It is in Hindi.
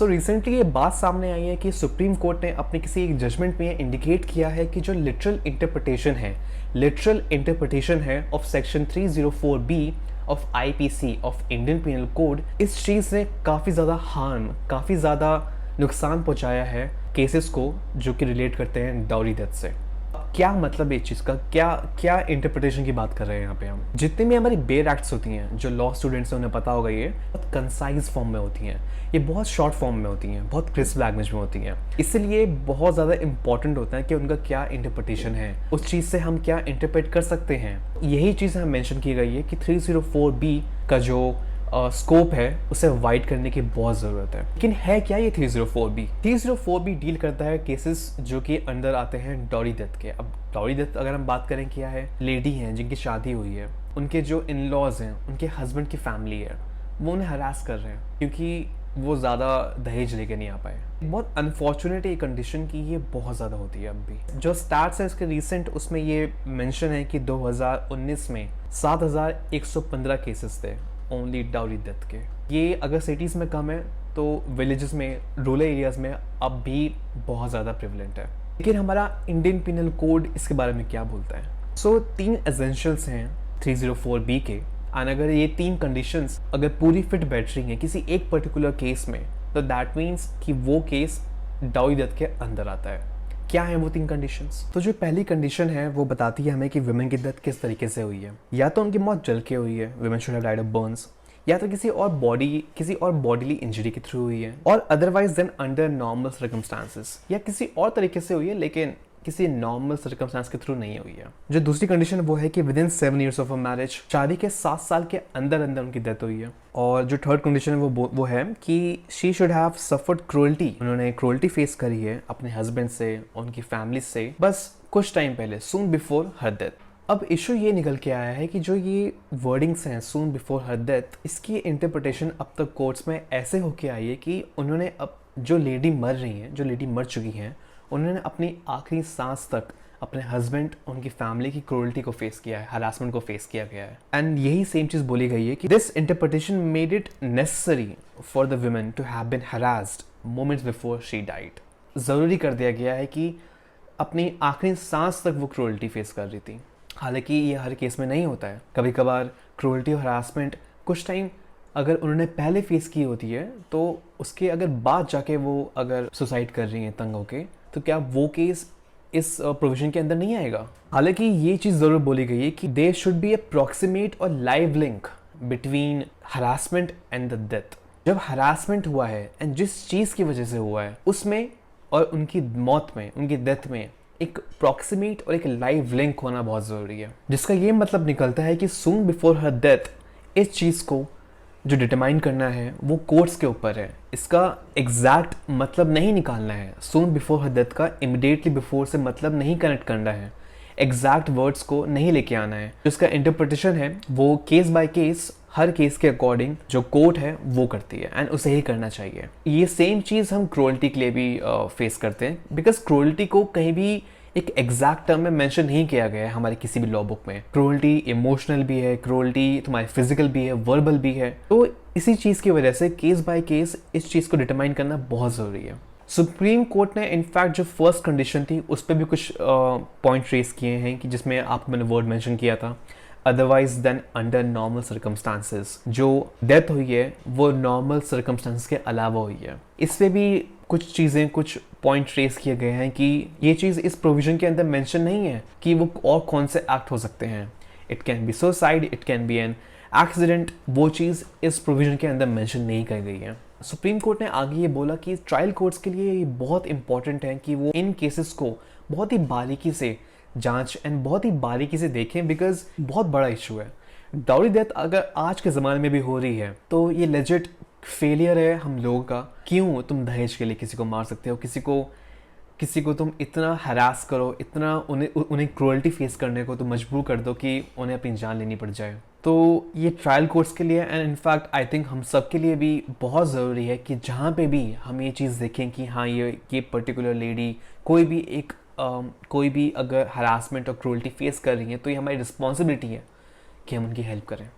तो रिसेंटली ये बात सामने आई है कि सुप्रीम कोर्ट ने अपने किसी एक जजमेंट में इंडिकेट किया है कि जो लिटरल इंटरप्रिटेशन है of section 304B of IPC of Indian penal code, इस चीज़ ने काफ़ी ज़्यादा नुकसान पहुंचाया है केसेस को जो कि रिलेट करते हैं डाउरी डेथ से। क्या मतलब इस चीज़ का, क्या इंटरप्रिटेशन की बात कर रहे हैं यहाँ पे हम। जितनी भी हमारी बेयर एक्ट्स होती हैं, जो लॉ स्टूडेंट्स हैं उन्हें पता होगा, ये बहुत कंसाइज फॉर्म में होती हैं, ये बहुत शॉर्ट फॉर्म में होती हैं, बहुत क्रिस्प लैंग्वेज में होती हैं। इसलिए बहुत ज़्यादा इंपॉर्टेंट होता है कि उनका क्या इंटरप्रिटेशन है, उस चीज़ से हम क्या इंटरप्रेट कर सकते हैं। यही चीज़ हम मेंशन की गई है कि 304B का जो स्कोप है उसे वाइड करने की बहुत ज़रूरत है। लेकिन है क्या ये 304B? 304B डील करता है केसेस जो कि अंदर आते हैं डॉरी डेथ के। अब डॉरी डेथ अगर हम बात करें, क्या है, लेडी हैं जिनकी शादी हुई है, उनके जो इन लॉज हैं, उनके हस्बैंड की फैमिली है, वो उन्हें हरास कर रहे हैं क्योंकि वो ज़्यादा दहेज लेके नहीं आ पाए। बहुत अनफॉर्चुनेट ये कंडीशन की ये बहुत ज़्यादा होती है अब भी। जो स्टैट्स है इसके रिसेंट, उसमें ये मेंशन है कि 2019 में 7115 केसेस थे ओनली डाउरी डेथ के। ये अगर सिटीज़ में कम है तो विलेजेस में, रूरल एरियाज़ में अब भी बहुत ज़्यादा प्रिवलेंट है। लेकिन हमारा इंडियन पिनल कोड इसके बारे में क्या बोलता है? सो 3 एसेंशियल्स हैं 304B के, और अगर ये 3 कंडीशंस अगर पूरी फिट बैठ रही हैं किसी एक पर्टिकुलर केस में, तो दैट मीन्स कि वो केस डाउरी डेथ के अंदर आता है। क्या है वो 3 कंडीशंस? तो जो पहली कंडीशन है वो बताती है हमें कि वुमेन की डेथ किस तरीके से हुई है। या तो उनकी मौत जल के हुई है, women should have died of Burns, या तो किसी और बॉडीली इंजरी के थ्रू हुई है, और otherwise than under normal circumstances, या किसी और तरीके से हुई है लेकिन किसी नॉर्मल सर्कमस्टांस के थ्रू नहीं हुई है। जो दूसरी कंडीशन वो है कि with in 7 years of a marriage, शादी के 7 साल के अंदर अंदर उनकी डेथ हुई है। और जो थर्ड कंडीशन है वो है कि she should have suffered cruelty, उन्होंने क्रूअल्टी फेस करी है अपने हस्बैंड से, उनकी फैमिली से, बस कुछ टाइम पहले, सून बिफोर हर डेथ। अब इशू ये निकल के आया है कि जो ये वर्डिंग्स हैं सून बिफोर हर डेथ, इसकी इंटरप्रिटेशन अब तक कोर्ट्स में ऐसे होके आई है कि उन्होंने अब जो लेडी मर रही हैं, जो लेडी मर चुकी हैं, उन्होंने अपनी आखिरी सांस तक अपने हस्बैंड, उनकी फैमिली की क्रूअल्टी को फेस किया है, हरासमेंट को फेस किया गया है। एंड यही सेम चीज़ बोली गई है कि this interpretation made it necessary for the women to have been harassed moments before she died. ज़रूरी कर दिया गया है कि अपनी आखिरी सांस तक वो क्रूअल्टी फेस कर रही थी। हालांकि ये हर केस में नहीं होता है, कभी कभार क्रूअल्टी और हरासमेंट कुछ टाइम अगर उन्होंने पहले फेस की होती है तो उसके अगर बाद जाके वो अगर सुसाइड कर रही हैं तंग होके, तो क्या वो केस इस प्रोविजन के अंदर नहीं आएगा? हालांकि ये चीज़ ज़रूर बोली गई है कि there should be a proximate और live link between harassment and the death. जब हरासमेंट हुआ है एंड जिस चीज़ की वजह से हुआ है उसमें और उनकी मौत में, उनकी डेथ में एक प्रॉक्सिमेट और एक लाइव लिंक होना बहुत ज़रूरी है, जिसका ये मतलब निकलता है कि सून बिफोर हर डेथ, इस चीज़ को जो डिटरमाइन करना है वो कोर्ट्स के ऊपर है। इसका एग्जैक्ट मतलब नहीं निकालना है, सून बिफोर हर डेथ का इमिडिएटली बिफोर से मतलब नहीं कनेक्ट करना है, एग्जैक्ट वर्ड्स को नहीं लेके आना है। जिसका इंटरप्रिटेशन है वो case by case, her case के अकॉर्डिंग जो कोर्ट है वो करती है, एंड उसे ही करना चाहिए। ये सेम चीज़ हम क्रूअल्टी के लिए भी फेस करते हैं, बिकॉज क्रूअल्टी को कहीं भी एक एग्जैक्ट टर्म में मेंशन नहीं किया गया है हमारे किसी भी लॉ बुक में। क्रूअल्टी इमोशनल भी है, क्रूअल्टी तुम्हारी फिजिकल भी है, वर्बल भी है। तो इसी चीज़ की वजह से केस बाय केस इस चीज़ को डिटरमाइन करना बहुत ज़रूरी है। सुप्रीम कोर्ट ने इनफैक्ट जो फर्स्ट कंडीशन थी उस पर भी कुछ पॉइंट रेस किए हैं कि जिसमें आपको मैंने वर्ड मेंशन किया था, otherwise than under normal circumstances. जो डेथ हुई है वो नॉर्मल सर्कमस्टांसेस के अलावा हुई है। इस पर भी कुछ चीज़ें, कुछ पॉइंट रेस किए गए हैं कि ये चीज़ इस प्रोविजन के अंदर मेंशन नहीं है कि वो और कौन से एक्ट हो सकते हैं। It can be suicide, it can be an accident, वो चीज़ इस प्रोविजन के अंदर मेंशन नहीं की गई है। सुप्रीम कोर्ट ने आगे ये बोला कि ट्रायल कोर्ट्स के लिए ये बहुत इंपॉर्टेंट है कि वो इन केसेस को बहुत ही बारीकी से जांच एंड बहुत ही बारीकी से देखें, बिकॉज बहुत बड़ा इशू है। डाउरी डेथ अगर आज के ज़माने में भी हो रही है तो ये लेजिट फेलियर है हम लोगों का। क्यों तुम दहेज के लिए किसी को मार सकते हो, किसी को तुम इतना हरास करो, इतना उन्हें क्रूअल्टी फेस करने को तुम मजबूर कर दो कि उन्हें अपनी जान लेनी पड़ जाए। तो ये ट्रायल कोर्ट्स के लिए एंड इनफैक्ट आई थिंक हम सब के लिए भी बहुत ज़रूरी है कि जहाँ पे भी हम ये चीज़ देखें कि हाँ ये पर्टिकुलर लेडी कोई भी अगर हरासमेंट और क्रूअल्टी फेस कर रही है तो ये हमारी रिस्पॉन्सिबिलिटी है कि हम उनकी हेल्प करें।